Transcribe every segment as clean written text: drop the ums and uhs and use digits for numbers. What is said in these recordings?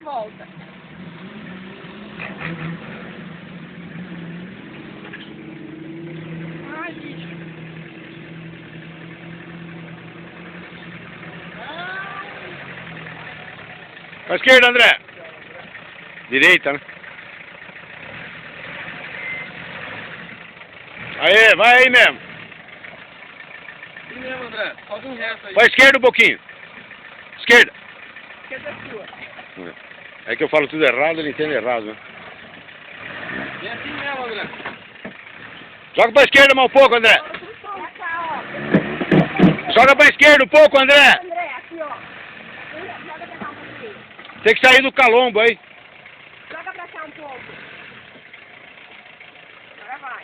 Volta. Ai, bicho. Pra esquerda, André. Direita, né? Aê, vai aí mesmo. E mesmo, André. Faz um resto aí. Pra esquerda um pouquinho. Esquerda. Esquerda é sua. É que eu falo tudo errado, ele entende errado, né? Vem assim mesmo, André. Joga pra esquerda mais um pouco, André. Pra cá, ó. Joga pra esquerda um pouco, André. André, aqui, ó. Joga pra cá um pouquinho. Tem que sair do calombo aí. Joga pra cá um pouco. Agora vai.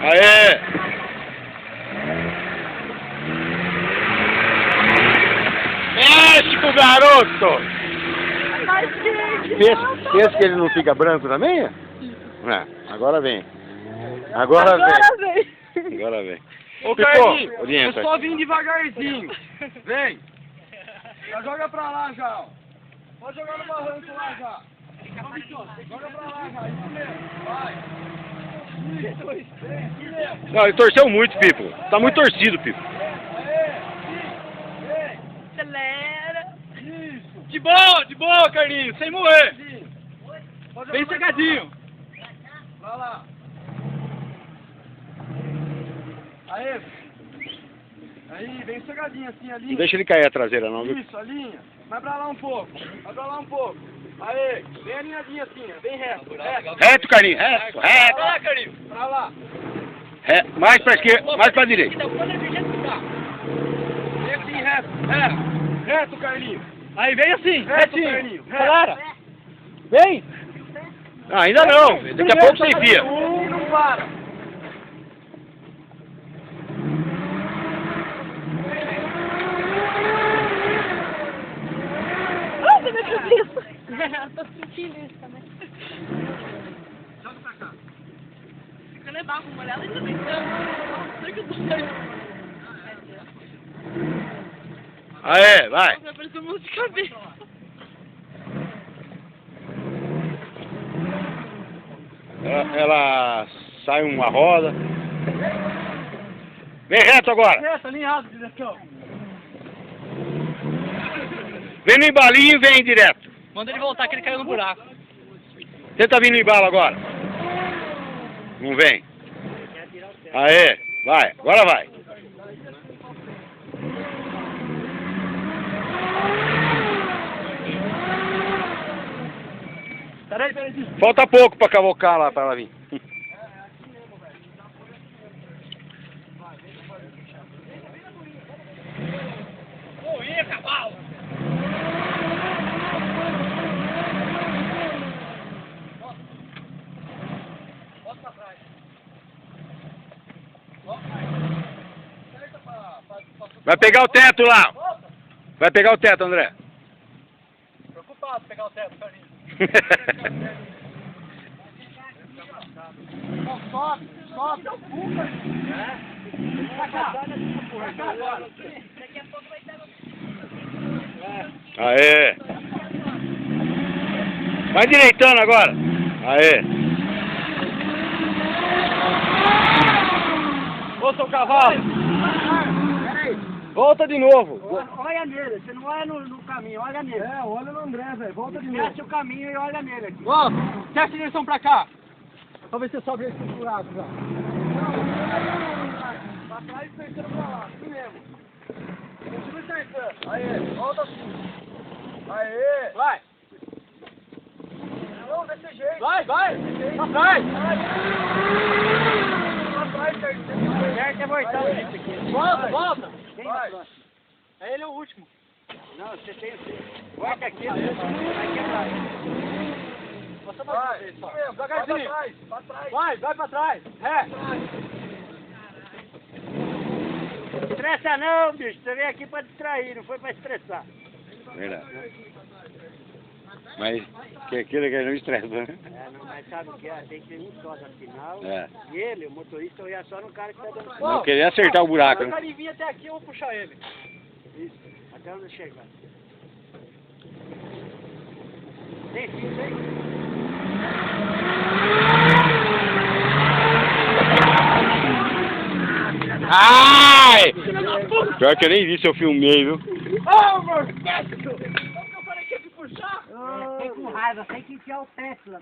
Aê. Mexe com o garoto. Pensa que ele não fica branco também? É, agora vem. Agora vem. Agora vem. Ô, Ficou? Carlinhos, Orienta. é só vir devagarzinho. Vem. Já joga pra lá já, ó. Pode jogar no barranco lá já. Joga pra lá já, isso mesmo. Vai. Isso, vem, isso mesmo. Não, ele torceu muito, Pipo. Tá muito torcido, Pipo. Aê, vem. Acelera. Isso. De boa, Carlinhos, sem moer. Bem cegadinho. Vai lá. Aê. Aí, bem cegadinho assim, a Não linha. deixa ele cair a traseira, não, viu? Isso, a linha. Vai pra lá um pouco. Vai pra lá um pouco. Aê, bem alinhadinha assim, ó. Bem reto. Reto. Reto, Carlinhos, reto, reto. Vai lá, Carlinhos. Pra lá. Mais pra esquerda, mais pra direita. Vem assim, reto. Reto. Reto, Carlinhos. Aí, vem assim, Reto, retinho. Carlinhos. Reto. Acelera. Vem. Ah, ainda não, daqui a pouco você enfia. E não para. Ai, minha cabeça. Tô sentindo isso também. Joga pra cá. Fica levar com molhada e também. Nossa, que eu tô saindo. Aê, vai. Vai parecer um monte de cabeça. Ela sai uma roda. Vem reto agora. Reto, alinhado, direção. Vem no embalinho e vem direto. Manda ele voltar que ele caiu no buraco. Tenta vir no embalo agora. Não vem. Aê, vai, agora vai. Peraí. Falta pouco pra cavocar lá, pra ela vir. Oi, cavalo. Vai pegar o teto lá. Vai pegar o teto, André. Preocupado pegar o teto, Carlinhos. Sobe. Pra cá. Agora. Daqui a pouco vai dar. Aê. Vai direitando agora. Aê. Ô, seu cavalo. Peraí. Volta de novo. Olha nele, você não olha no caminho, olha nele. É, olha no André, velho. Volta de novo. Desce o caminho e olha nele aqui. Ó, desce a direção pra cá. Pra ver se você sobe esse buraco já. Pra trás e terceiro pra lá. Assim mesmo. Continua acertando. Aê, volta assim. Aê. Vai. Não, desse jeito. Vai. Pra trás. Pra trás, terceiro. Certo é mortal isso aqui. Volta. Quem Vai. na próxima? Ele é o último. Não, você tem. Corta aqui, vai quebrar. Você Vai, vai isso fazer mesmo. Vai pra devagarzinho. trás. Pra trás. Vai pra trás. Estressa não, bicho. Você veio aqui pra distrair, não foi pra estressar. Verdade. Mas que aquilo que não estressa, né? É, não, mas sabe o que é? Tem que ter um só na final. É. E ele, o motorista, olhar só no cara que tá dando Não querer acertar o buraco, Se o né? cara vir até aqui, eu vou puxar ele. isso, até onde chegar. Tem fim, tem? Ai! Pior que eu nem vi se eu filmei, viu? Tem com raiva, tem que enfiar o Tesla.